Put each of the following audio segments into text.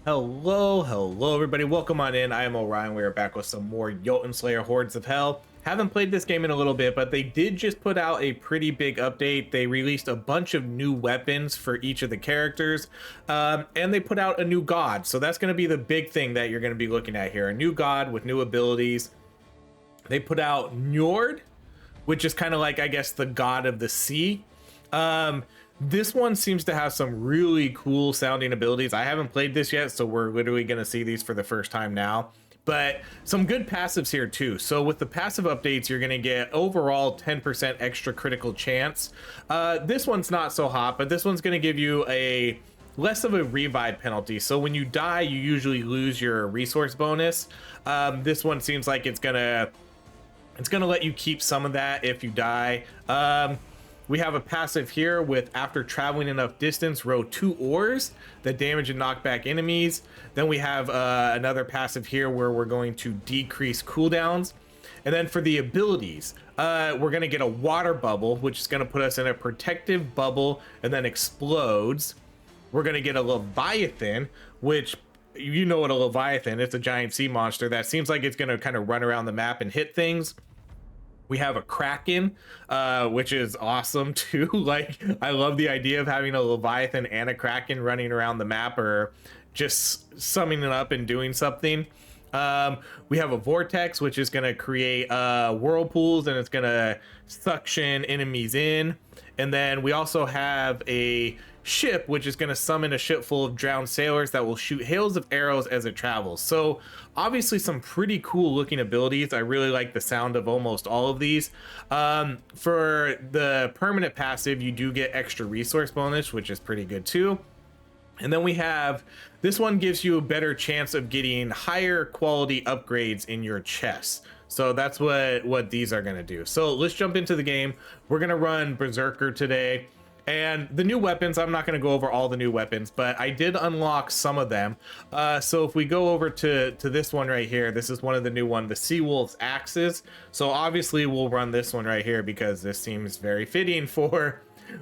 Hello everybody, welcome on in. I am Orion. We are back with some more Jotunnslayer Hordes of Hell. Haven't played this game in a little bit, but they did just put out a pretty big update. They released a bunch of new weapons for each of the characters, and they put out a new god. So that's going to be the big thing that you're going to be looking at here. A new god with new abilities. They put out Njord, which is kind of like, I guess, the god of the sea. This one seems to have some really cool sounding abilities. I haven't played this yet, so we're literally going to see these for the first time now. But some good passives here too. So with the passive updates, you're going to get overall 10% extra critical chance. This one's not so hot, but this one's going to give you a less of a revive penalty. So when you die, you usually lose your resource bonus. This one seems like it's gonna let you keep some of that if you die. We have a passive here with after traveling enough distance, row 2 ores that damage and knock back enemies. Then we have another passive here where we're going to decrease cooldowns. And then for the abilities, we're going to get a water bubble, which is going to put us in a protective bubble and then explodes. We're going to get a Leviathan, which you know what a Leviathan, it's a giant sea monster that seems like it's going to kind of run around the map and hit things. We have a Kraken, which is awesome too. Like, I love the idea of having a Leviathan and a Kraken running around the map or just summing it up and doing something. We have a Vortex, which is going to create whirlpools and it's going to suction enemies in. And then we also have a ship, which is going to summon a ship full of drowned sailors that will shoot hails of arrows as it travels. So obviously some pretty cool looking abilities. I really like the sound of almost all of these. For the permanent passive, you do get extra resource bonus, which is pretty good too. And then we have, this one gives you a better chance of getting higher quality upgrades in your chests. So that's what these are going to do. So let's jump into the game. We're going to run Berserker today. And the new weapons, I'm not going to go over all the new weapons, but I did unlock some of them. So if we go over to this one right here, this is one of the new one, the Seawolf's Axes. So obviously we'll run this one right here because this seems very fitting for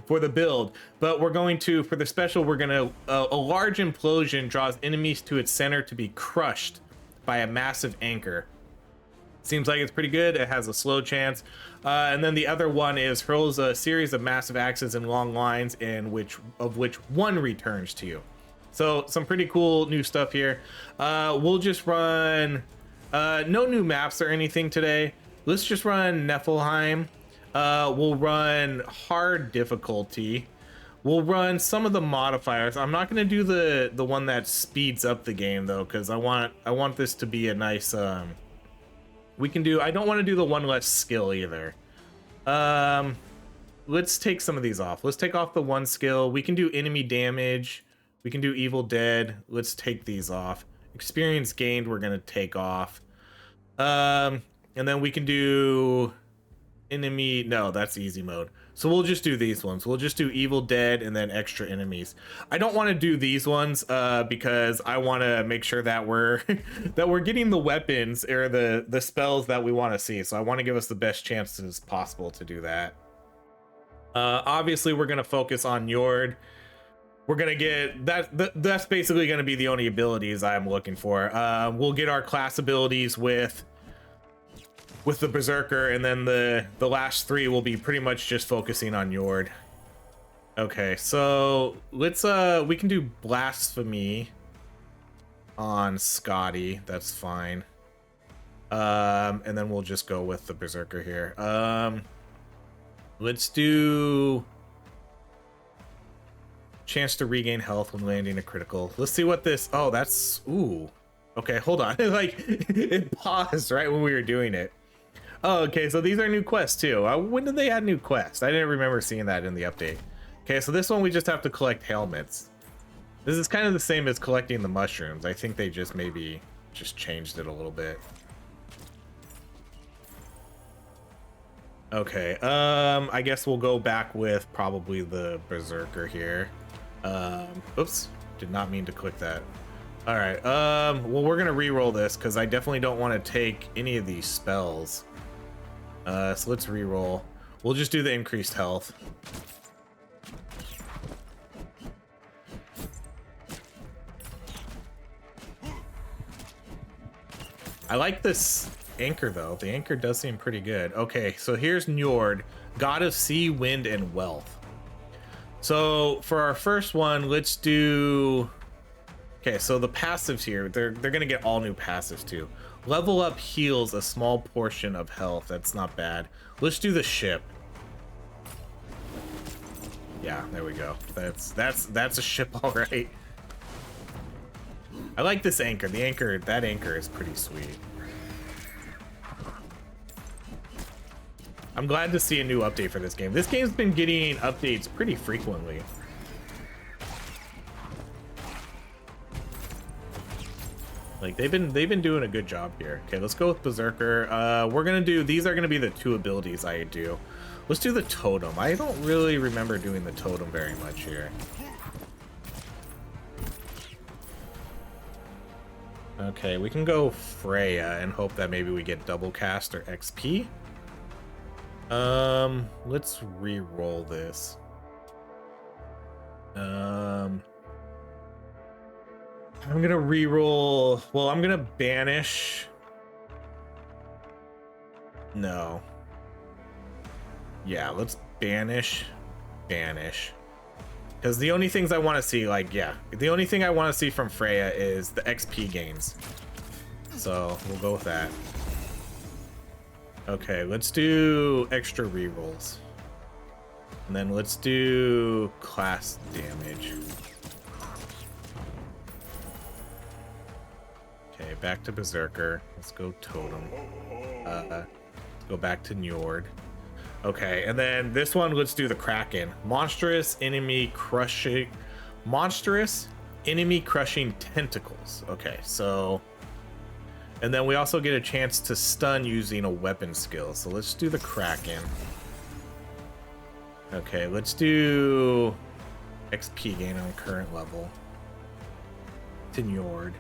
the build. But we're going to, for the special, we're going to, a large implosion draws enemies to its center to be crushed by a massive anchor. Seems like it's pretty good. It has a slow chance. And then the other one is hurls a series of massive axes in long lines, and which one returns to you. So some pretty cool new stuff here. We'll just run no new maps or anything today. Let's just run Niflheim. We'll run hard difficulty. We'll run some of the modifiers. I'm not going to do the one that speeds up the game though, because I want this to be a nice we can do, I don't want to do the one less skill either. Let's take some of these off. Let's take off the one skill. We can do enemy damage. We can do Evil Dead. Let's take these off. Experience gained, we're going to take off. And then we can do enemy, no, that's easy mode. So we'll just do these ones. We'll just do Evil Dead and then extra enemies. I don't want to do these ones because I want to make sure that we're that we're getting the weapons or the spells that we want to see. So I want to give us the best chances possible to do that. Obviously we're going to focus on Njord. We're going to get that's basically going to be the only abilities I'm looking for. We'll get our class abilities with the Berserker, and then the last three will be pretty much just focusing on Njord. Okay, so let's we can do Blasphemy on Scotty, that's fine. And then we'll just go with the Berserker here. Let's do chance to regain health when landing a critical. Let's see what this, oh, that's, ooh. Okay, hold on. Like, it paused right when we were doing it. Oh, okay, so these are new quests too. When did they add new quests? I didn't remember seeing that in the update. Okay, so this one we just have to collect helmets. This is kind of the same as collecting the mushrooms. I think they just maybe just changed it a little bit. Okay, I guess we'll go back with probably the Berserker here. Oops, did not mean to click that. All right, well, we're gonna re-roll this because I definitely don't want to take any of these spells. So let's re-roll. We'll just do the increased health. I like this anchor though. The anchor does seem pretty good. Okay, so here's Njord, god of sea, wind, and wealth. So for our first one, let's do... Okay, so the passives here, they're gonna get all new passives too. Level up heals a small portion of health. That's not bad. Let's do the ship. Yeah, there we go. That's a ship, all right. I like this anchor. That anchor is pretty sweet. I'm glad to see a new update for this game. This game's been getting updates pretty frequently. Like they've been doing a good job here. Okay, let's go with Berserker. These are gonna be the 2 abilities I do. Let's do the totem. I don't really remember doing the totem very much here. Okay, we can go Freya and hope that maybe we get double cast or XP. Let's re-roll this. I'm gonna re-roll. Well, I'm gonna banish. No. Yeah, let's banish. Because the only things I want to see, like, yeah, the only thing I want to see from Freya is the XP gains. So we'll go with that. Okay, let's do extra rerolls. And then let's do class damage. Okay, back to Berserker. Let's go Totem. Let's go back to Njord. Okay, and then this one, let's do the Kraken. Monstrous enemy crushing tentacles. Okay, so... And then we also get a chance to stun using a weapon skill. So let's do the Kraken. Okay, let's do XP gain on current level. To Njord.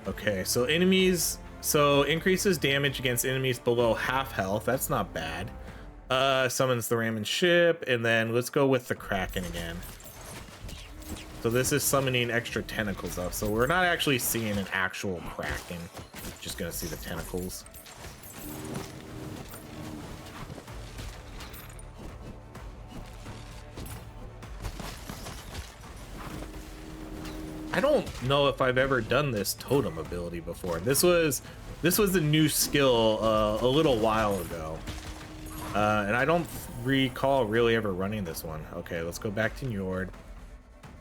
Okay, so enemies... So increases damage against enemies below half health. That's not bad. Summons the ram and ship, and then let's go with the Kraken again. So this is summoning extra tentacles up, so we're not actually seeing an actual Kraken. We're just gonna see the tentacles. I don't know if I've ever done this totem ability before. This was a new skill a little while ago. And I don't recall really ever running this one. Okay, let's go back to Njord.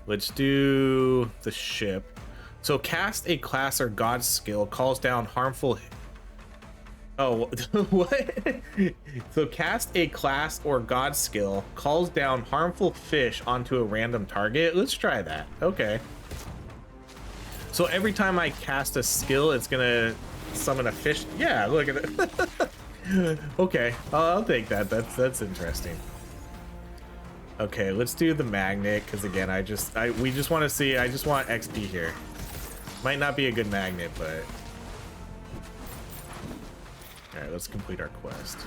Let's do the ship. So cast a class or god skill calls down harmful... Oh, what? So cast a class or god skill calls down harmful fish onto a random target. Let's try that. Okay. So every time I cast a skill, it's gonna summon a fish. Yeah, look at it. Okay, I'll take that. That's interesting. Okay, let's do the magnet, because again, we just want to see. I just want XP here. Might not be a good magnet, but all right, let's complete our quest.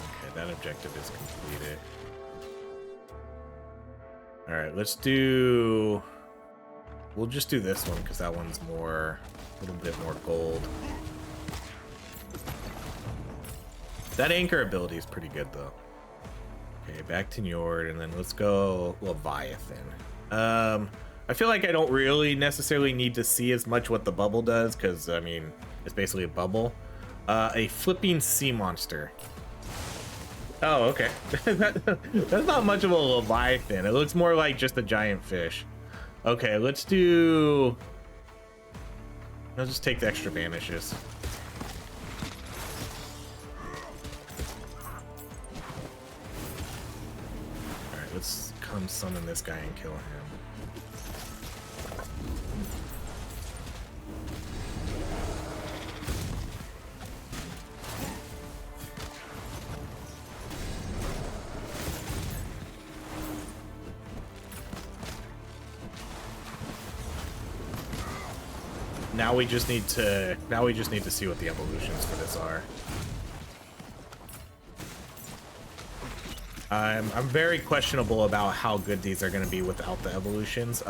Okay, that objective is completed. All right, let's do... We'll just do this one because that one's a little bit more gold. That anchor ability is pretty good though. Okay, back to Njord, and then let's go Leviathan. I feel like I don't really necessarily need to see as much what the bubble does because, I mean, it's basically a bubble. A flipping sea monster. Oh, okay. That's not much of a Leviathan. It looks more like just a giant fish. Okay, let's do... I'll just take the extra banishes. Alright, let's come summon this guy and kill him. Now we just need to see what the evolutions for this are. I'm very questionable about how good these are going to be without the evolutions.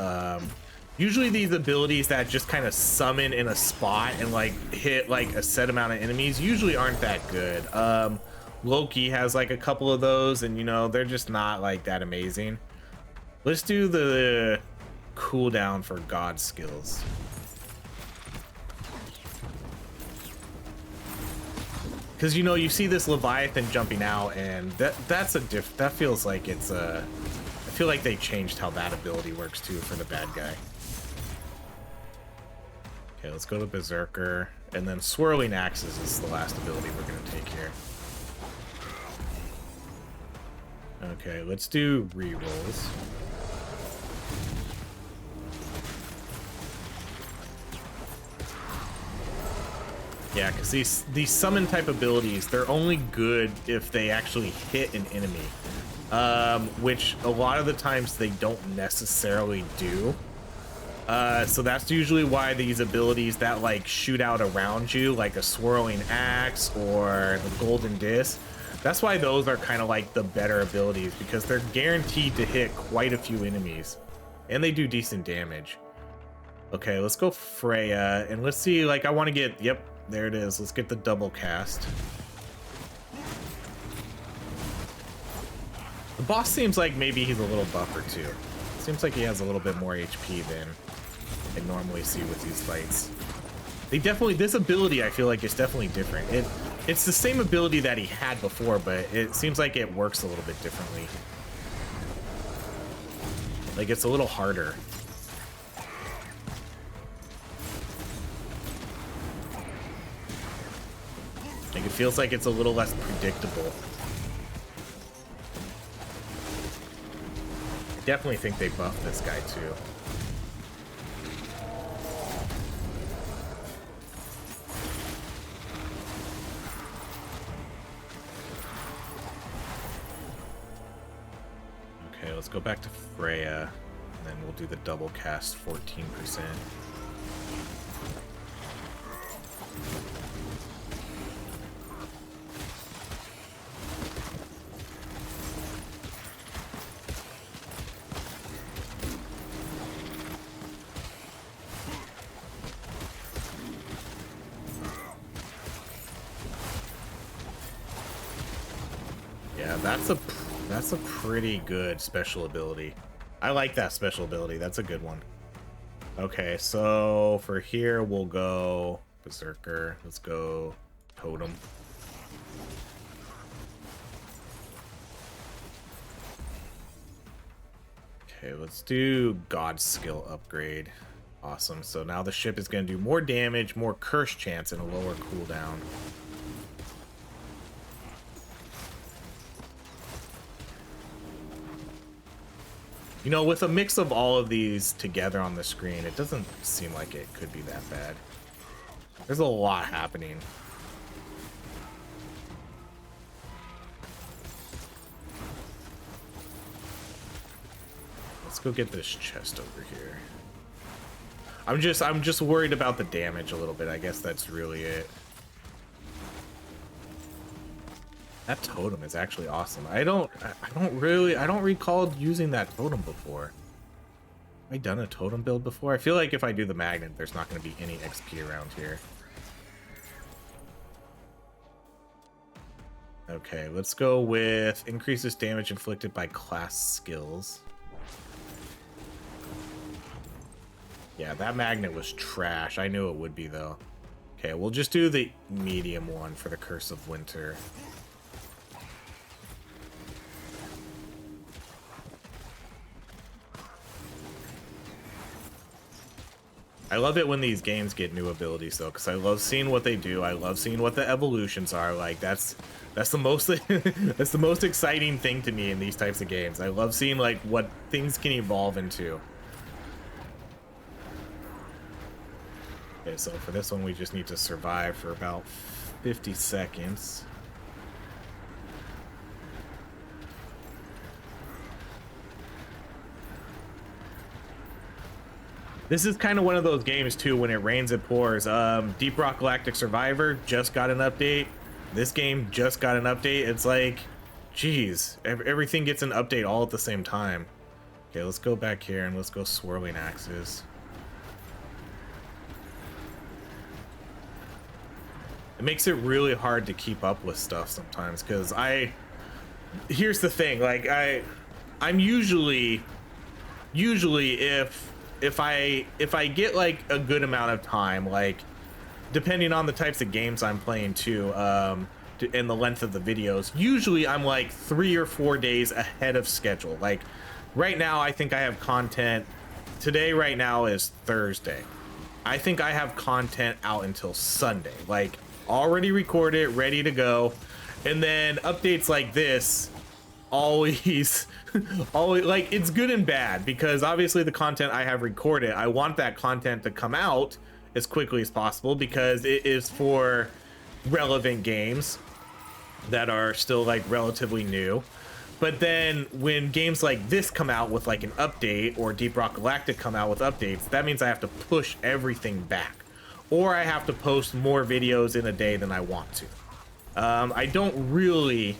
Usually these abilities that just kind of summon in a spot and like hit like a set amount of enemies usually aren't that good. Loki has like a couple of those, and you know, they're just not like that amazing. Let's do the cooldown for god skills. Because you know, you see this Leviathan jumping out, and that feels like it's I feel like they changed how that ability works too for the bad guy. Okay, let's go to Berserker, and then Swirling Axes is the last ability we're going to take here. Okay, let's do rerolls. Yeah, because these summon type abilities, they're only good if they actually hit an enemy, which a lot of the times they don't necessarily do. So that's usually why these abilities that like shoot out around you, like a Swirling Axe or the Golden Disc, that's why those are kind of like the better abilities, because they're guaranteed to hit quite a few enemies and they do decent damage. Okay, let's go Freya, and let's see, like, I want to get, yep, there it is. Let's get the double cast. The boss seems like maybe he's a little buffer too. Seems like he has a little bit more HP than I normally see with these fights. They definitely, this ability I feel like is definitely different. It's the same ability that he had before, but it seems like it works a little bit differently. Like, it's a little harder. Like, it feels like it's a little less predictable. I definitely think they buffed this guy too. Okay, let's go back to Freya, and then we'll do the double cast 14%. Yeah, that's a pretty good special ability. I like that special ability. That's a good one. Okay, so for here we'll go Berserker. Let's go Totem. Okay, let's do God skill upgrade. Awesome. So now the ship is going to do more damage, more curse chance, and a lower cooldown. You know, with a mix of all of these together on the screen, it doesn't seem like it could be that bad. There's a lot happening. Let's go get this chest over here. I'm just worried about the damage a little bit. I guess that's really it. That totem is actually awesome. I don't recall using that totem before. Have I done a totem build before? I feel like if I do the magnet, there's not going to be any XP around here. Okay, let's go with increases damage inflicted by class skills. Yeah, that magnet was trash. I knew it would be, though. Okay, we'll just do the medium one for the Curse of Winter. I love it when these games get new abilities, though, because I love seeing what they do. I love seeing what the evolutions are. Like, that's the most that's the most exciting thing to me in these types of games. I love seeing like what things can evolve into. Okay, so for this one, we just need to survive for about 50 seconds. This is kind of one of those games, too, when it rains, it pours. Deep Rock Galactic Survivor just got an update. This game just got an update. It's like, geez, everything gets an update all at the same time. Okay, let's go back here and let's go Swirling Axes. It makes it really hard to keep up with stuff sometimes, because here's the thing, like I'm usually if I get like a good amount of time, like depending on the types of games I'm playing too, and the length of the videos, usually I'm like 3 or 4 days ahead of schedule. Like right now, I think I have content today. Right now is Thursday. I think I have content out until Sunday, like already recorded, ready to go. And then updates like this always always, like, it's good and bad, because obviously the content I have recorded, I want that content to come out as quickly as possible, because it is for relevant games that are still like relatively new. But then when games like this come out with like an update, or Deep Rock Galactic come out with updates, that means I have to push everything back, or I have to post more videos in a day than I want to. I don't really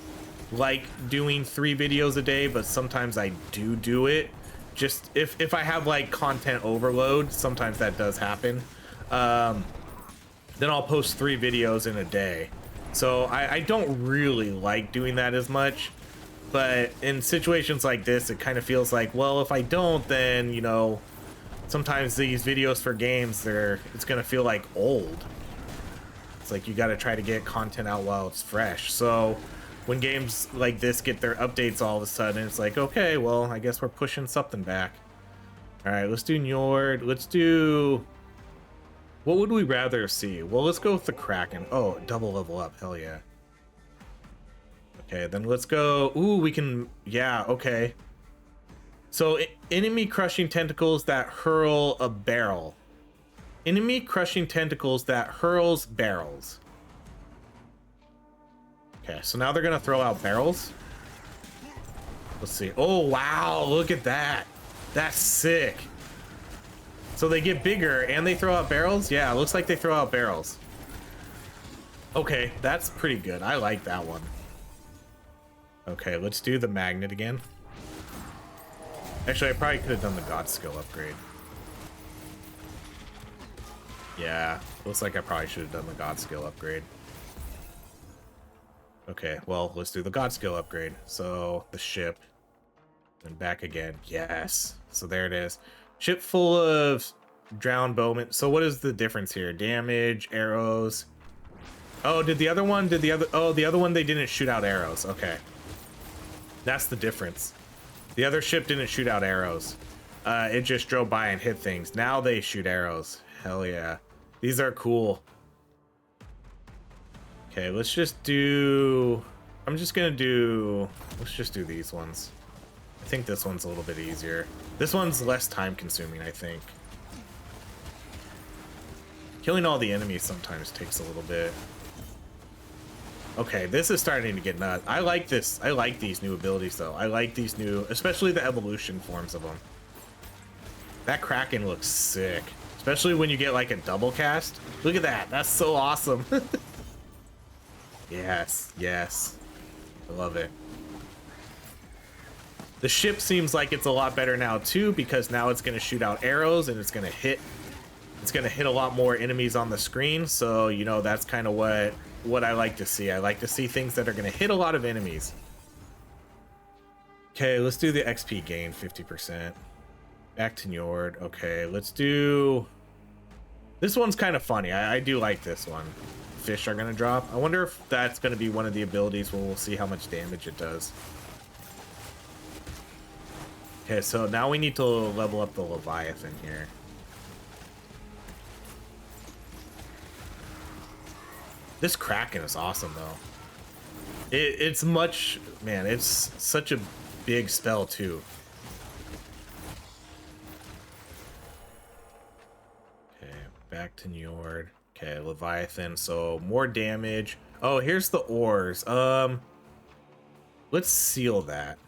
like doing 3 videos a day, but sometimes I do it. Just if I have like content overload, sometimes that does happen. Then I'll post 3 videos in a day. So I don't really like doing that as much. But in situations like this, it kind of feels like, well, if I don't, then, you know, sometimes these videos for games, it's gonna feel like old. It's like you got to try to get content out while it's fresh. So when games like this get their updates all of a sudden, it's like, okay, well, I guess we're pushing something back. All right, let's do Njord. Let's do... What would we rather see? Well, let's go with the Kraken. Oh, double level up. Hell yeah. Okay, then let's go... Ooh, we can... Yeah, okay. So, enemy crushing tentacles that hurl a barrel. Enemy crushing tentacles that hurls barrels. Okay, so now they're gonna throw out barrels. Let's see. Oh, wow, look at that. That's sick. So they get bigger and they throw out barrels? Yeah, it looks like they throw out barrels. Okay, that's pretty good. I like that one. Okay, let's do the magnet again. Actually, I probably could have done the God skill upgrade. Yeah, looks like I probably should have done the God skill upgrade. Okay, well, let's do the God skill upgrade. So, the ship. And back again. Yes. So there it is. Ship full of drowned bowmen. So what is the difference here? Damage, arrows. Oh, the other one, they didn't shoot out arrows. Okay. That's the difference. The other ship didn't shoot out arrows. It just drove by and hit things. Now they shoot arrows. Hell yeah. These are cool. Okay, let's just do... let's just do these ones. I think this one's a little bit easier. This one's less time consuming, I think. Killing all the enemies sometimes takes a little bit. Okay, this is starting to get nuts. I like this. I like these new abilities, though. I like these new, especially the evolution forms of them. That Kraken looks sick. Especially when you get like a double cast. Look at that. That's so awesome. Yes, yes. I love it. The ship seems like it's a lot better now too, because now it's going to shoot out arrows and it's going to hit a lot more enemies on the screen. So, you know, that's kind of what I like to see. I like to see things that are going to hit a lot of enemies. Okay, let's do the XP gain 50%. Back to Njord. Okay, let's do... This one's kind of funny. I do like this one. Fish are going to drop. I wonder if that's going to be one of the abilities where we'll see how much damage it does. Okay, so now we need to level up the Leviathan here. This Kraken is awesome, though. It's much... Man, it's such a big spell, too. Okay, back to Njord. Okay, Leviathan, so more damage. Oh, here's the ores. Let's seal that.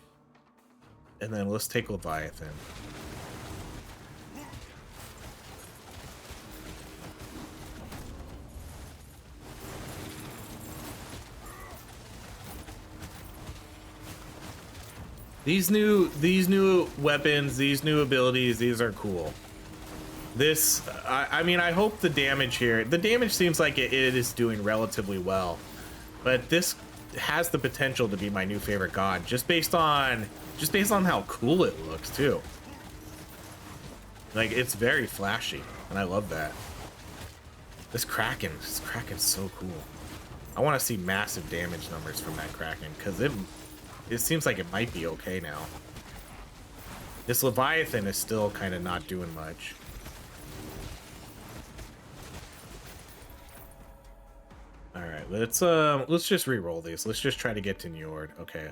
And then let's take Leviathan. These new weapons, these new abilities, these are cool. This, I mean, I hope the damage here, the damage seems like it is doing relatively well, but this has the potential to be my new favorite god just based on how cool it looks too. Like, it's very flashy and I love that. This Kraken's so cool. I want to see massive damage numbers from that Kraken because it seems like it might be okay now. This Leviathan is still kind of not doing much. All right, let's just re-roll these. Let's just try to get to Njord. Okay.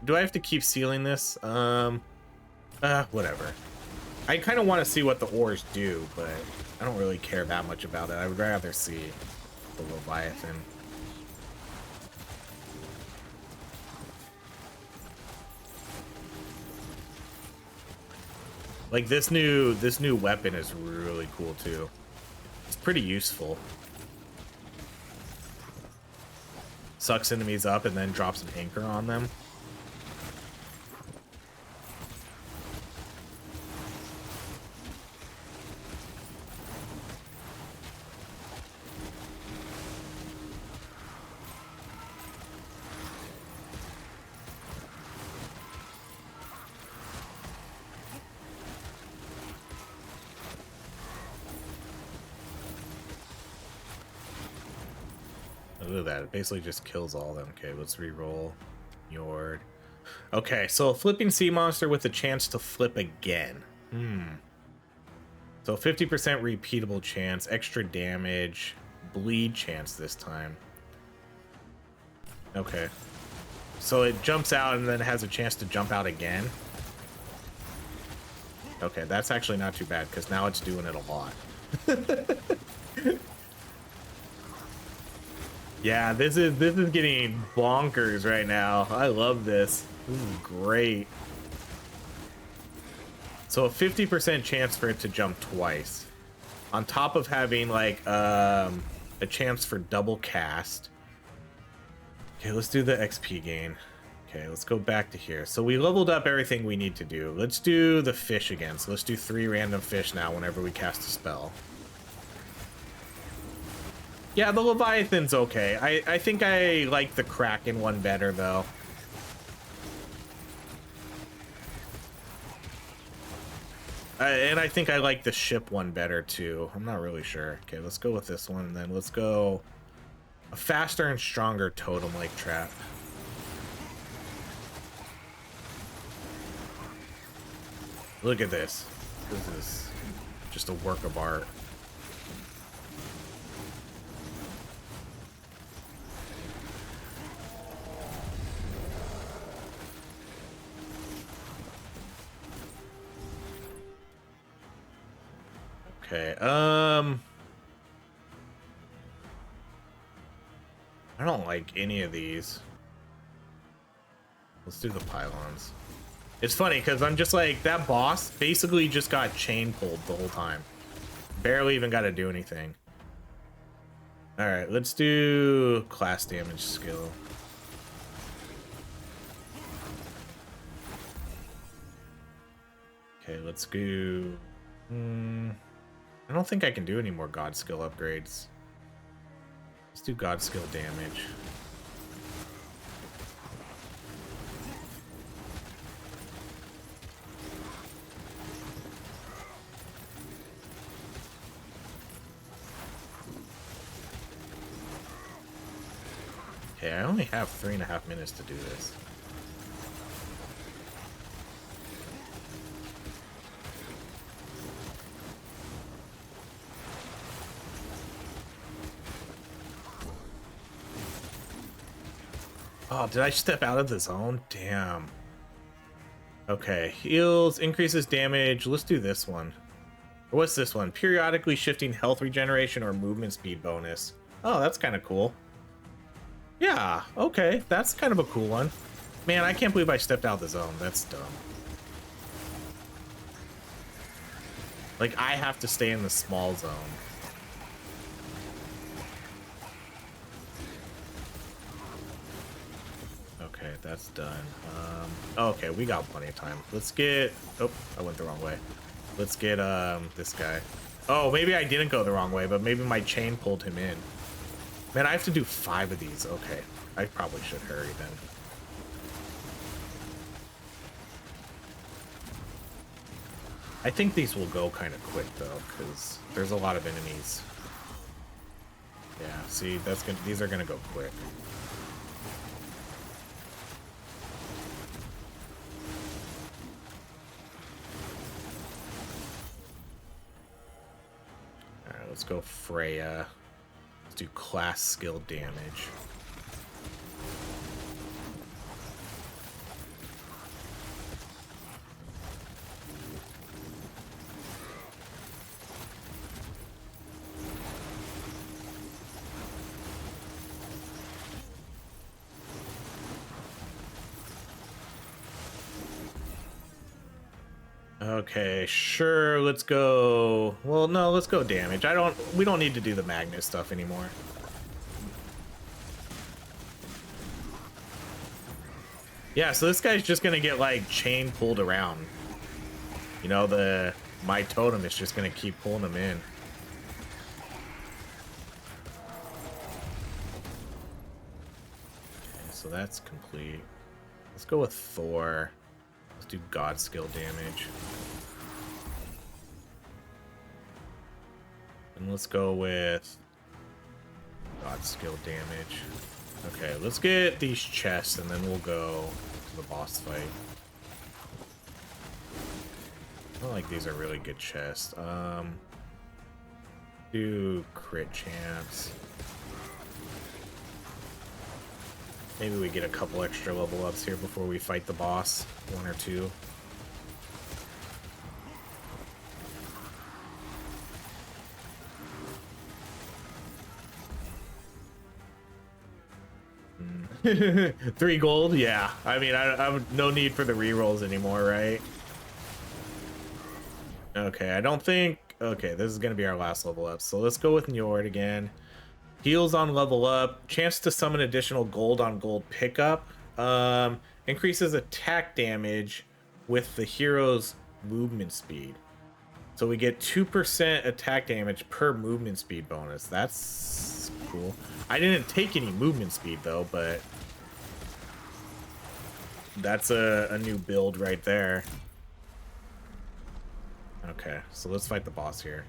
Do I have to keep sealing this? Whatever. I kind of want to see what the ores do, but I don't really care that much about it. I would rather see the Leviathan. Like this new weapon is really cool too. It's pretty useful. Sucks enemies up and then drops an anchor on them. Look at that, it basically just kills all of them. Okay, let's re-roll. Njord. Okay, so a flipping sea monster with a chance to flip again. So 50% repeatable chance, extra damage, bleed chance this time. Okay. So it jumps out and then has a chance to jump out again. Okay, that's actually not too bad because now it's doing it a lot. Yeah, this is getting bonkers right now. I love this. This is great. So a 50% chance for it to jump twice, on top of having like a chance for double cast. Okay, let's do the XP gain. Okay, let's go back to here. So we leveled up everything we need to do. Let's do the fish again. So let's do 3 random fish now whenever we cast a spell. Yeah, the Leviathan's okay. I think I like the Kraken one better, though. And I think I like the ship one better, too. I'm not really sure. Okay, let's go with this one, and then let's go a faster and stronger totem-like trap. Look at this. This is just a work of art. Okay, I don't like any of these. Let's do the pylons. It's funny because I'm just like, that boss basically just got chain pulled the whole time. Barely even got to do anything. All right, let's do class damage skill. Okay, let's do... I don't think I can do any more god skill upgrades. Let's do god skill damage. Okay, I only have 3.5 minutes to do this. Oh, did I step out of the zone? Damn. Okay, heals, increases damage. Let's do this one. Or what's this one? Periodically shifting health regeneration or movement speed bonus. Oh, that's kind of cool. Yeah, okay, that's kind of a cool one. Man, I can't believe I stepped out of the zone. That's dumb. Like, I have to stay in the small zone. Okay, that's done. Okay, we got plenty of time. Let's get... Oh, I went the wrong way. Let's get this guy. Oh, maybe I didn't go the wrong way, but maybe my chain pulled him in. Man, I have to do 5 of these. Okay, I probably should hurry then. I think these will go kind of quick though, because there's a lot of enemies. Yeah, see, that's gonna. These are gonna go quick. All right, let's go Freya. Let's do class skill damage. Okay, sure, let's go. Well, no, let's go damage. We don't need to do the Magnus stuff anymore. Yeah, so this guy's just gonna get like chain pulled around. You know, my totem is just gonna keep pulling him in. Okay, so that's complete. Let's go with Thor. Let's do God skill damage. And let's go with God skill damage. Okay, let's get these chests and then we'll go to the boss fight. I feel like these are really good chests. Do crit chance. Maybe we get a couple extra level ups here before we fight the boss. 1 or 2. Mm. 3 gold? Yeah. I mean, I no need for the rerolls anymore, right? Okay, I don't think... Okay, this is going to be our last level up. So let's go with Njord again. Heals on level up. Chance to summon additional gold on gold pickup. Increases attack damage with the hero's movement speed. So we get 2% attack damage per movement speed bonus. That's cool. I didn't take any movement speed though, but that's a new build right there. Okay, so let's fight the boss here.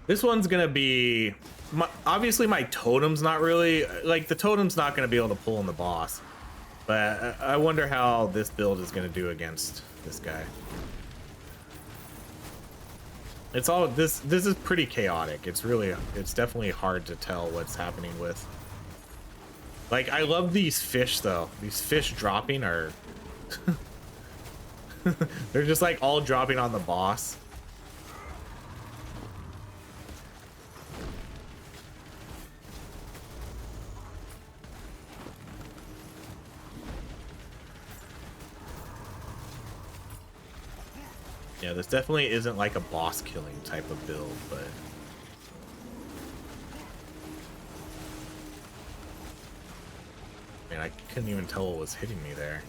This one's gonna be... obviously my totem's not really... Like, the totem's not gonna be able to pull in the boss. But I wonder how this build is gonna do against this guy. It's all... This is pretty chaotic. It's definitely hard to tell what's happening with. Like, I love these fish, though. These fish dropping are... They're just, like, all dropping on the boss. Yeah, this definitely isn't like a boss killing type of build, but... Man, I couldn't even tell what was hitting me there.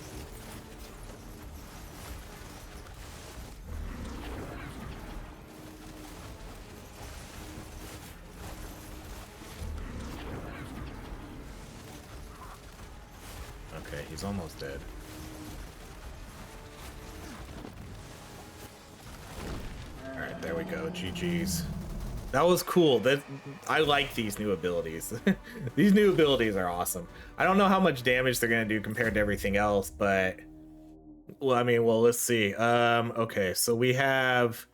Okay, he's almost dead. Alright, there we go. GG's. That was cool. I like these new abilities. These new abilities are awesome. I don't know how much damage they're gonna do compared to everything else, but... Well, I mean, well, let's see. Okay, so we have...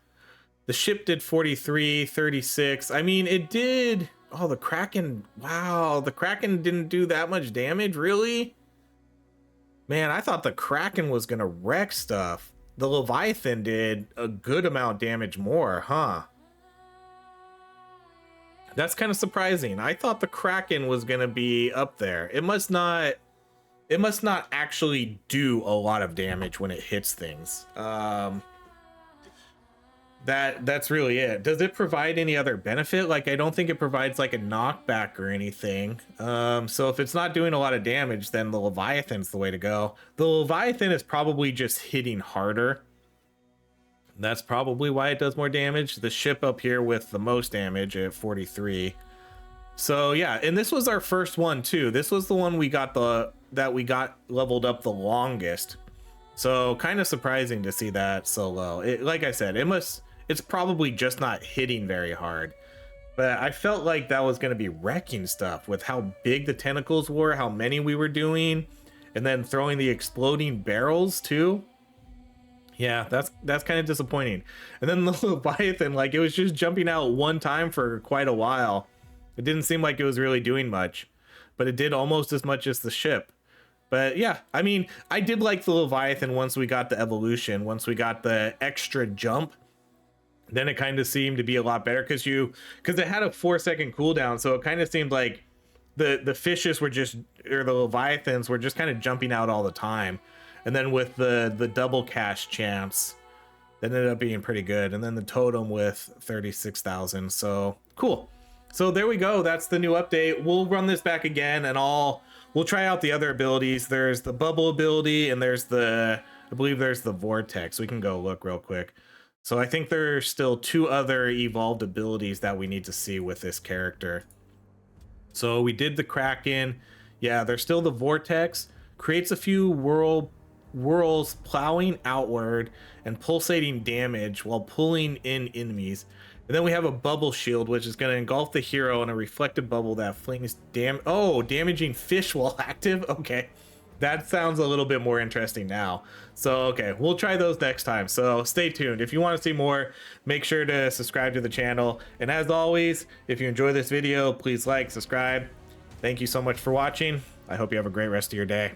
The ship did 43, 36. I mean, it did... Oh, the Kraken... Wow, the Kraken didn't do that much damage? Really? Man, I thought the Kraken was gonna wreck stuff. The Leviathan did a good amount of damage more, huh? That's kind of surprising. I thought the Kraken was gonna be up there. It must not actually do a lot of damage when it hits things. That's really it. Does it provide any other benefit? Like, I don't think it provides like a knockback or anything. So if it's not doing a lot of damage, then the Leviathan's the way to go. The Leviathan is probably just hitting harder. That's probably why it does more damage. The ship up here with the most damage at 43. So yeah, and this was our first one too. This was the one we got that we got leveled up the longest. So kind of surprising to see that so low. Like I said, it's probably just not hitting very hard. But I felt like that was going to be wrecking stuff with how big the tentacles were, how many we were doing, and then throwing the exploding barrels too. Yeah, that's kind of disappointing. And then the Leviathan, like, it was just jumping out one time for quite a while. It didn't seem like it was really doing much, but it did almost as much as the ship. But yeah, I mean, I did like the Leviathan once we got the evolution, once we got the extra jump. Then it kind of seemed to be a lot better because it had a 4-second cooldown, so it kind of seemed like the fishes were just, or the Leviathans were just kind of jumping out all the time. And then with the double cast chance, that ended up being pretty good. And then the totem with 36,000. So cool. So there we go. That's the new update. We'll run this back again, and we'll try out the other abilities. There's the bubble ability, and I believe there's the vortex. We can go look real quick. So I think there's still 2 other evolved abilities that we need to see with this character. So we did the Kraken. Yeah, there's still the vortex. Creates a few whirls plowing outward and pulsating damage while pulling in enemies. And then we have a bubble shield, which is going to engulf the hero in a reflective bubble that flings damaging fish while active. Okay, that sounds a little bit more interesting now. So okay, we'll try those next time, so stay tuned. If you want to see more, make sure to subscribe to the channel, and as always, if you enjoy this video, please like, subscribe. Thank you so much for watching. I hope you have a great rest of your day.